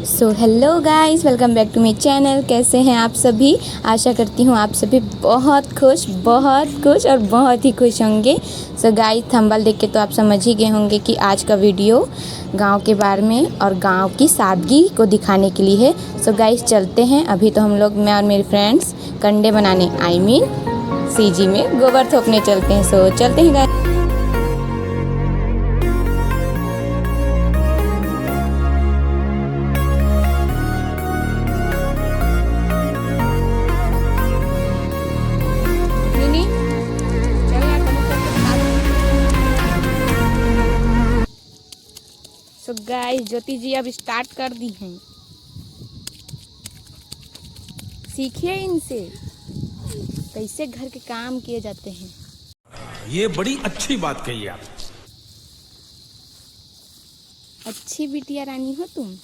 So hello guys, welcome back to my channel. कैसे हैं आप सभी? आशा करती हूँ आप सभी बहुत खुश और बहुत ही खुश होंगे। सो गाइस, थंबनेल देख के तो आप समझ ही गए होंगे कि आज का वीडियो गांव के बारे में और गांव की सादगी को दिखाने के लिए है। सो गाइस, चलते हैं। अभी तो हम लोग, मैं और मेरे फ्रेंड्स, कंडे बनाने सीजी में गोबर थोपने चलते हैं। सो चलते हैं गाइस। सो गाइस, ज्योति जी अब स्टार्ट कर दी हैं। सीखिए इनसे कैसे घर के काम किए जाते हैं। ये बड़ी अच्छी बात कही आप। अच्छी बिटिया रानी हो तुम।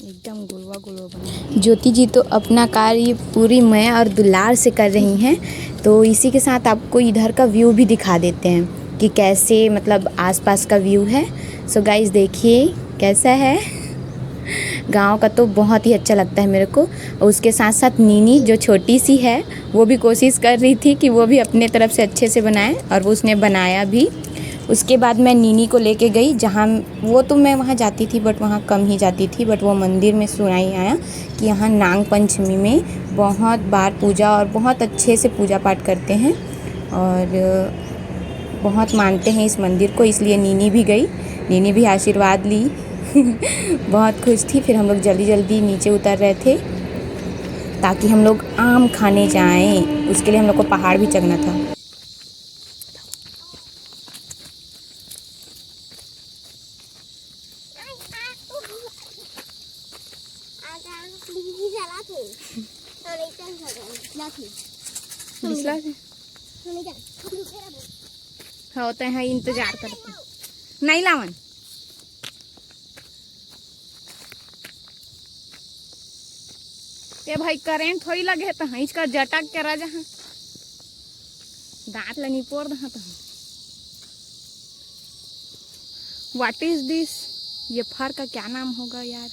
एकदम गुलवा गुलवा बना। ज्योति जी तो अपना कार्य पूरी माया और दुलार से कर रही हैं। तो इसी के साथ आपको इधर का व्यू भी दिखा देते हैं कि कैसे, मतलब आसपास का व्यू है। सो गाइस, देखिए कैसा है। गांव का तो बहुत ही अच्छा लगता है मेरे को। और उसके साथ साथ नीनी जो छोटी सी है, वो भी कोशिश कर रही थी कि वो भी अपने तरफ से अच्छे से बनाए, और वो उसने बनाया भी। उसके बाद मैं नीनी को लेके गई, जहाँ वो तो मैं वहाँ जाती थी बट वहाँ कम ही जाती थी। बट वो मंदिर में सुनाई आया कि यहाँ नाग पंचमी में बहुत बार पूजा और बहुत अच्छे से पूजा पाठ करते हैं और बहुत मानते हैं इस मंदिर को। इसलिए नीनी भी गई, नीनी भी आशीर्वाद ली। बहुत खुश थी। फिर हम लोग जल्दी जल्दी नीचे उतर रहे थे ताकि हम लोग आम खाने जाएं। उसके लिए हम लोग को पहाड़ भी चढ़ना था। होते हैं इंतजार करते नहीं लावन। ये भाई करेंट थोड़ी लगे तो हिंच कर जटक के रह जहाँ दांत लनी पोड़ दहा तो। What is this? ये फर का क्या नाम होगा यार?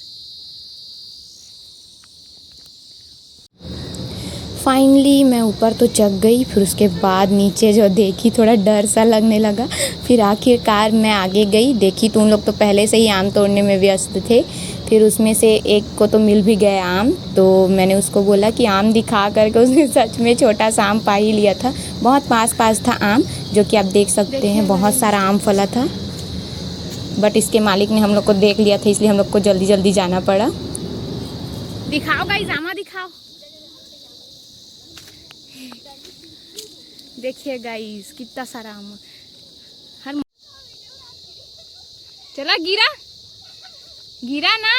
फाइनली मैं ऊपर तो चढ़ गई। फिर उसके बाद नीचे जो देखी, थोड़ा डर सा लगने लगा। फिर आखिरकार मैं आगे गई, देखी तो उन लोग तो पहले से ही आम तोड़ने में व्यस्त थे। फिर उसमें से एक को तो मिल भी गया आम। तो मैंने उसको बोला कि आम दिखा करके, उसने सच में छोटा सा आम पा ही लिया था। बहुत पास था आम, जो कि आप देख सकते हैं। बहुत सारा आम फला था, बट इसके मालिक ने हम लोग को देख लिया था, इसलिए हम लोग को जल्दी जल्दी जाना पड़ा। दिखाओ गाइस, आमा दिखाओ। देखिए गाइस, कितना सारा आम। हर चला गिरा गिरा ना।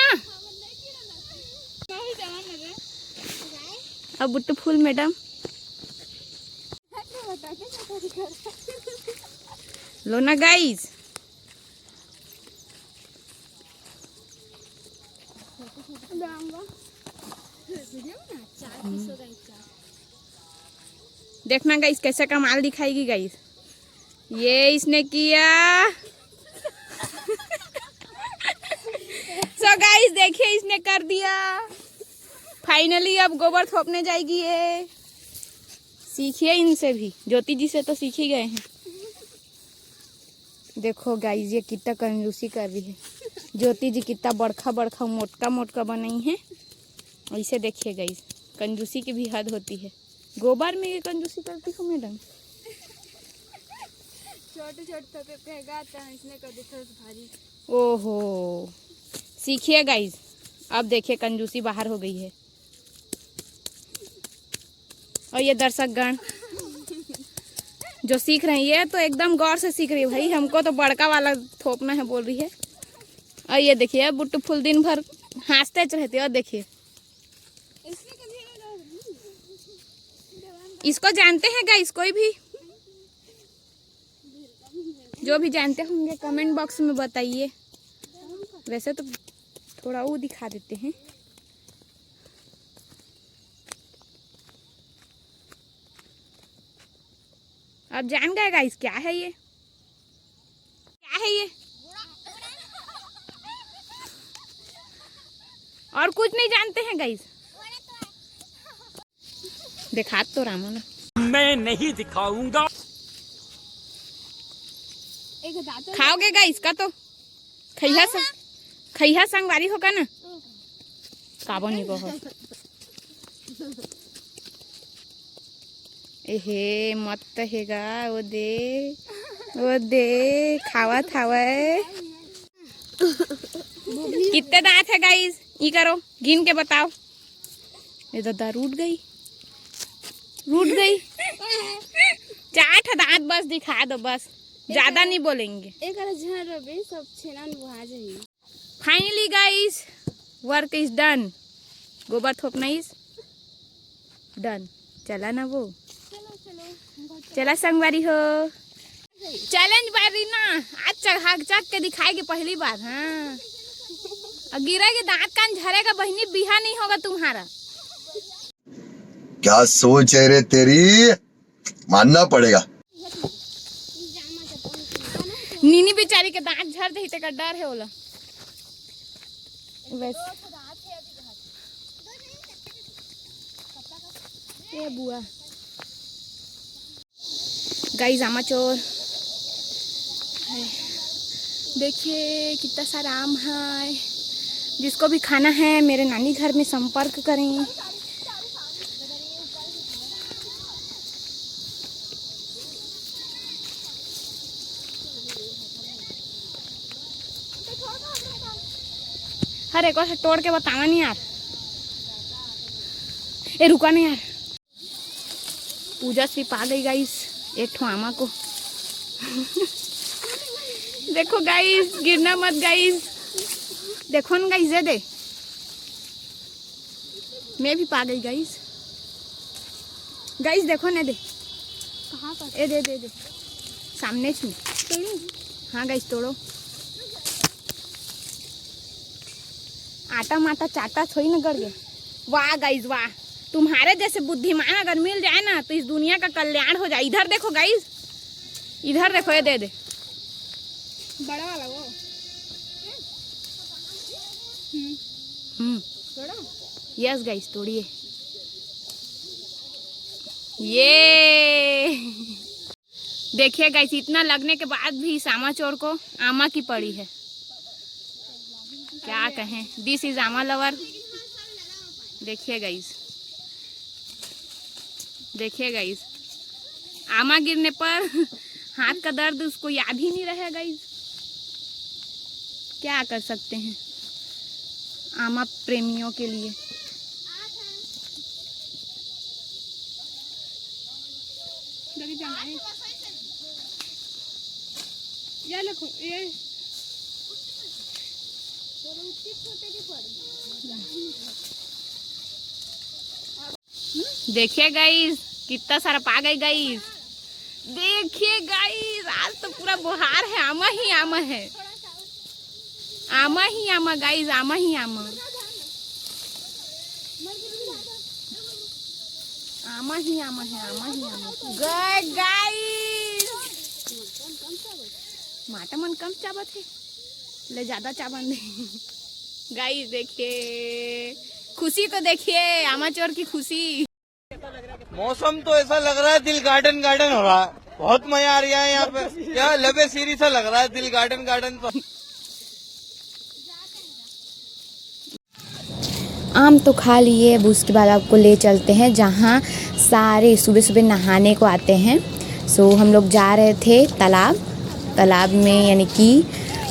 अब बुट्टू फूल मैडम लो ना गाइस। देखना गाइस कैसे कमाल दिखाएगी गाइस। ये इसने किया। सो गाइस, देखिए इसने कर दिया। फाइनली अब गोबर थोपने जाएगी ये। सीखिए इनसे भी, ज्योति जी से तो सीख ही गए हैं। देखो गाइस, ये कितना कंजूसी कर रही है। ज्योति जी कितना बड़खा मोटका बनाई है। ऐसे देखिए गाइस, कंजूसी की भी हद होती है। गोबर में ये कंजूसी करती हो मैडम? ओहो, सीखिए गाइस। अब देखिए कंजूसी बाहर हो गई है। और ये दर्शक गण जो सीख रही है तो एकदम गौर से सीख रही है भाई। हमको तो बड़का वाला थोपना है बोल रही है। और ये देखिए बुट्टू फुल दिन भर हंसते रहते। और देखिए, इसको जानते हैं गाइस? कोई भी जो भी जानते होंगे कमेंट बॉक्स में बताइए। वैसे तो थोड़ा वो दिखा देते हैं। अब जान गए गाइस क्या है ये, क्या है ये, और कुछ नहीं जानते हैं गाइस। दिखा तो रामो ना, मैं नहीं दिखाऊंगा। खाओगे गाइस का तो खैया संगवारी होगा ना, काबो नहीं बहुत। एहे मत हेगा वो दे खावा थावे। कितने दांत है गाइस, ये करो गिन के बताओ। ये दादा रूट गई 4 दांत बस दिखा दो, बस ज्यादा नहीं बोलेंगे। Finally guys work is done, गोबर थोपना इज डन। चला ना वो, चला संगवारी हो। चैलेंज बारी ना आज चक के दिखाएगी पहली बार। हाँ गिरेगी दांत कान झरेगा, बहनी बिहा नहीं होगा तुम्हारा। क्या सोच है रे तेरी, मानना पड़ेगा। नीनी बेचारी के दांत झड़ दे का डर है ओला। ये बुआ गाइस आमा चोर, देखिए कितना सारा आम है। जिसको भी खाना है मेरे नानी घर में संपर्क करें। हर एक बार तोड़ के बतावा नहीं यार, ए रुका नहीं यार। पूजा सिर्फ आ गई गाइस एक ठो आमा को। देखो गाइस गिरना मत गाइस, देखो ना गाइस दे मैं भी पा गई गाइस। गाइस देखो ना दे कहाँ पर, ए दे सामने छू। हाँ गाइस तोड़ो, आटा माटा चाटा थोड़ी ना गड़ गए। वाह गाइस वाह, तुम्हारे जैसे बुद्धिमान अगर मिल जाए ना तो इस दुनिया का कल्याण हो जाए। इधर देखो गाइस, इधर देखो, ये दे बड़ा वाला वो। यस गाइस तोड़िए। ये देखिए गाइस इतना लगने के बाद भी इस आमा चोर को आमा की पड़ी है। क्या कहें, दिस इज आमा लवर। देखिए गाइस आमा गिरने पर हाथ का दर्द उसको याद ही नहीं रहे गाइस। क्या कर सकते हैं आमा प्रेमियों के लिए। ये देखिए गाइस कितना सारा पा गई गाइस। देखिए गाइस आज तो पूरा बुहार है, आमा ही आमा है, आमा ही आमा गाइस, आमा ही आमा, आमा ही आमा है, आमा ही आमा। गाइस माटा मन कम चाबत है, ले ज्यादा चाबन दे। गाइस देखिए खुशी तो देखिए आमा चोर की खुशी। मौसम तो ऐसा लग रहा है दिल गार्डन गार्डन हो रहा है, बहुत मजा आ रहा है यहाँ पे। क्या लबे सीरी सा लग रहा है दिल गार्डन गार्डन। तो आम तो खा लिए, अब उसके बाद आपको ले चलते हैं जहाँ सारे सुबह सुबह नहाने को आते हैं। सो हम लोग जा रहे थे तालाब में, यानी कि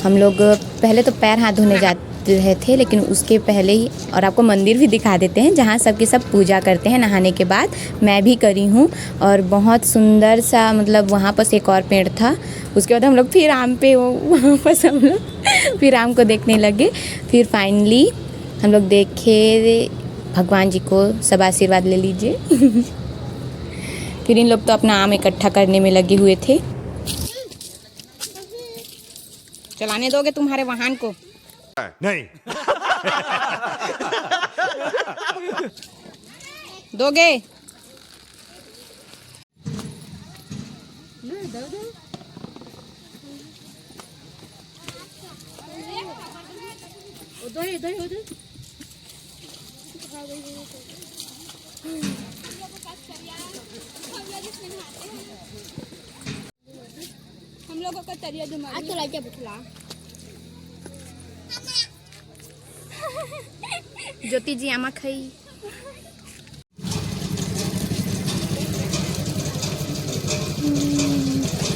हम लोग पहले तो पैर हाथ धोने जाते रहे थे, लेकिन उसके पहले ही और आपको मंदिर भी दिखा देते हैं जहाँ सबके सब पूजा करते हैं नहाने के बाद। मैं भी करी हूँ और बहुत सुंदर सा, मतलब वहाँ पर एक और पेड़ था। उसके बाद हम लोग फिर आम पे वहाँ पर हम लोग फिर आम को देखने लगे। फिर फाइनली हम लोग देखे, भगवान जी को सब आशीर्वाद ले लीजिए। फिर इन लोग तो अपना आम इकट्ठा करने में लगे हुए थे। चलाने दोगे तुम्हारे वाहन को? नहीं। दोगे? हम लोगों का तरिया आज तो लाइट बुठला ज्योति जी आमा खाई।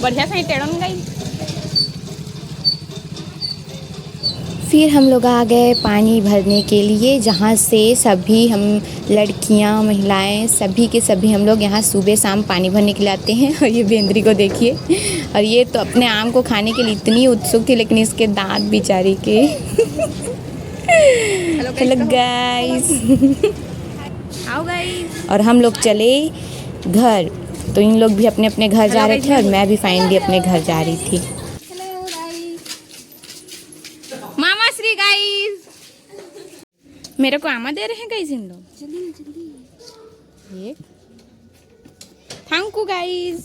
बढ़िया से टेढ़न गई। फिर हम लोग आ गए पानी भरने के लिए, जहाँ से सभी हम लड़कियाँ महिलाएं सभी के सभी हम लोग यहाँ सुबह शाम पानी भरने के लिए आते हैं। और ये बेंद्री को देखिए, और ये तो अपने आम को खाने के लिए इतनी उत्सुक थी, लेकिन इसके दांत बेचारी के। Hello guys. आओ गाइस। और हम लोग चले घर, तो इन लोग भी अपने अपने घर जा रहे थे और मैं भी फाइनली अपने घर जा रही थी। मामा श्री गाइस, मेरे को आमा दे रहे हैं गाइस इन लोग। जल्दी थैंक यू गाइस।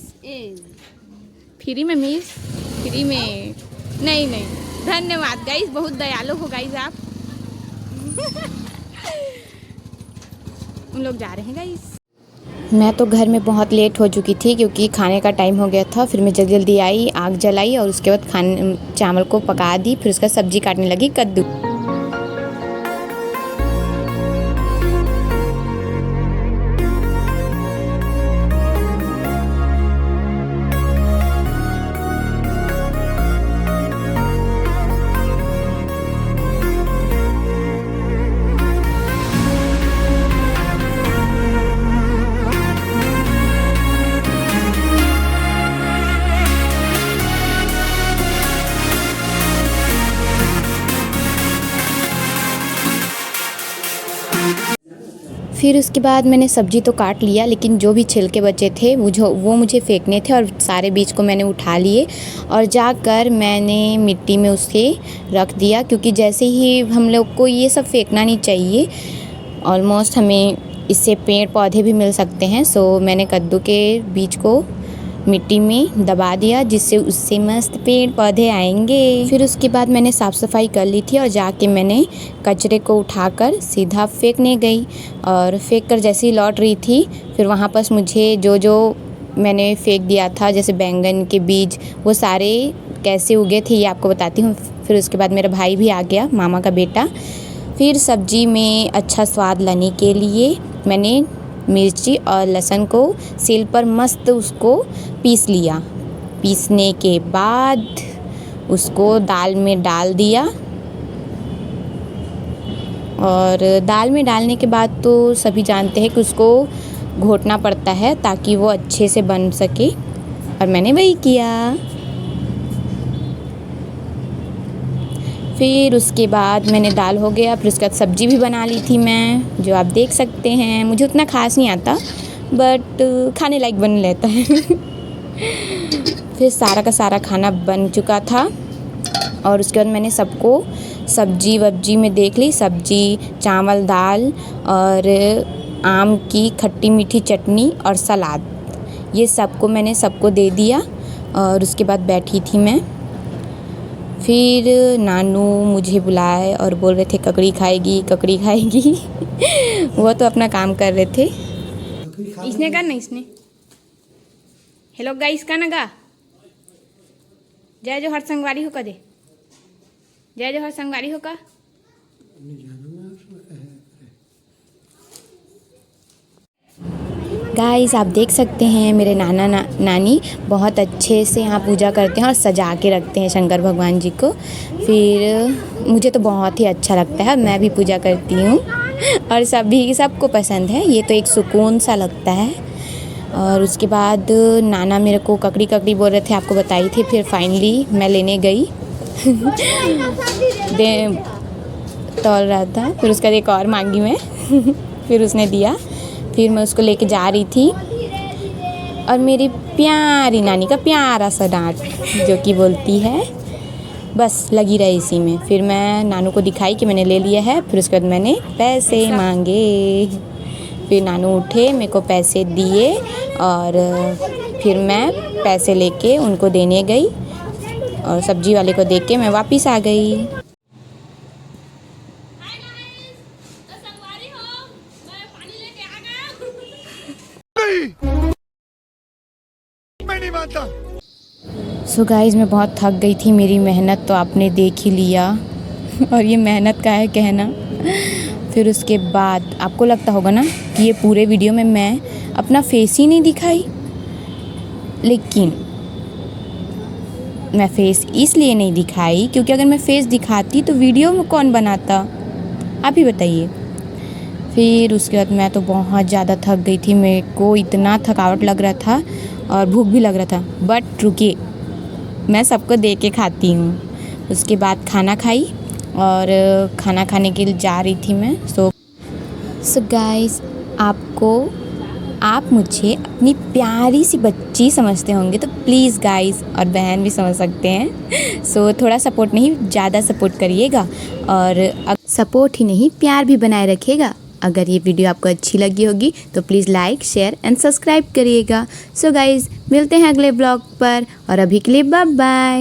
फ्री में मिस, फ्री में नहीं धन्यवाद गाइस, बहुत दयालु हो गाइस आप। हम लोग जा रहे हैं गाइस। मैं तो घर में बहुत लेट हो चुकी थी क्योंकि खाने का टाइम हो गया था। फिर मैं जल्दी जल्दी आई, आग जलाई और उसके बाद चावल को पका दी। फिर उसका सब्जी काटने लगी, कद्दू। फिर उसके बाद मैंने सब्जी तो काट लिया, लेकिन जो भी छिलके बचे थे वो मुझे फेंकने थे, और सारे बीज को मैंने उठा लिए और जाकर मैंने मिट्टी में उसे रख दिया, क्योंकि जैसे ही हम लोग को ये सब फेंकना नहीं चाहिए। ऑलमोस्ट हमें इससे पेड़ पौधे भी मिल सकते हैं। सो मैंने कद्दू के बीज को मिट्टी में दबा दिया, जिससे उससे मस्त पेड़ पौधे आएंगे। फिर उसके बाद मैंने साफ़ सफाई कर ली थी और जाके मैंने कचरे को उठाकर सीधा फेंकने गई। और फेंक कर जैसे ही लौट रही थी, फिर वहाँ पर मुझे जो मैंने फेंक दिया था, जैसे बैंगन के बीज, वो सारे कैसे उगे थे ये आपको बताती हूँ। फिर उसके बाद मेरा भाई भी आ गया, मामा का बेटा। फिर सब्जी में अच्छा स्वाद लाने के लिए मैंने मिर्ची और लहसुन को सील पर मस्त उसको पीस लिया। पीसने के बाद उसको दाल में डाल दिया, और दाल में डालने के बाद तो सभी जानते हैं कि उसको घोटना पड़ता है ताकि वो अच्छे से बन सके, और मैंने वही किया। फिर उसके बाद मैंने दाल हो गया, फिर उसके बाद सब्ज़ी भी बना ली थी मैं, जो आप देख सकते हैं। मुझे उतना खास नहीं आता, बट खाने लायक बन लेता है। फिर सारा का सारा खाना बन चुका था, और उसके बाद मैंने सबको सब्जी वब्जी में देख ली। सब्जी, चावल, दाल और आम की खट्टी मीठी चटनी और सलाद, ये सबको मैंने सबको दे दिया। और उसके बाद बैठी थी मैं। फिर नानू मुझे बुलाए और बोल रहे थे ककड़ी खाएगी, ककड़ी खाएगी। वो तो अपना काम कर रहे थे। इसने का नहीं, इसने हेलो गाइस का ना गा, जय जो हर संगवारी हो का दे, जय जो हर संगवारी हो का। गाइस आप देख सकते हैं मेरे नाना नानी बहुत अच्छे से यहाँ पूजा करते हैं और सजा के रखते हैं शंकर भगवान जी को। फिर मुझे तो बहुत ही अच्छा लगता है, मैं भी पूजा करती हूँ और सबको पसंद है। ये तो एक सुकून सा लगता है। और उसके बाद नाना मेरे को ककड़ी बोल रहे थे, आपको बताई थी। फिर फाइनली मैं लेने गई। तोल रहा था, फिर उसका एक और मांगी मैं। फिर उसने दिया, फिर मैं उसको लेके जा रही थी। और मेरी प्यारी नानी का प्यारा सा डांट जो कि बोलती है, बस लगी रही इसी में। फिर मैं नानू को दिखाई कि मैंने ले लिया है। फिर उसके बाद मैंने पैसे मांगे। फिर नानू उठे, मेरे को पैसे दिए और फिर मैं पैसे लेके उनको देने गई और सब्जी वाले को देख के मैं वापस आ गई। मैं नहीं मानता। सो गाइज़ मैं बहुत थक गई थी, मेरी मेहनत तो आपने देख ही लिया और ये मेहनत का है कहना। फिर उसके बाद आपको लगता होगा ना कि ये पूरे वीडियो में मैं अपना फेस ही नहीं दिखाई, लेकिन मैं फेस इसलिए नहीं दिखाई क्योंकि अगर मैं फेस दिखाती तो वीडियो में कौन बनाता, आप ही बताइए। फिर उसके बाद मैं तो बहुत ज़्यादा थक गई थी, मेरे को इतना थकावट लग रहा था और भूख भी लग रहा था। बट रुकिए, मैं सबको दे के खाती हूँ। उसके बाद खाना खाई और खाना खाने के लिए जा रही थी मैं। सो गाइस, आप मुझे अपनी प्यारी सी बच्ची समझते होंगे तो प्लीज़ गाइस, और बहन भी समझ सकते हैं। सो थोड़ा सपोर्ट नहीं, ज़्यादा सपोर्ट करिएगा और सपोर्ट ही नहीं, प्यार भी बनाए रखिएगा। अगर ये वीडियो आपको अच्छी लगी होगी तो please like, share and subscribe करिएगा। सो गाइस, मिलते हैं अगले ब्लॉग पर और अभी के लिए बाय बाय।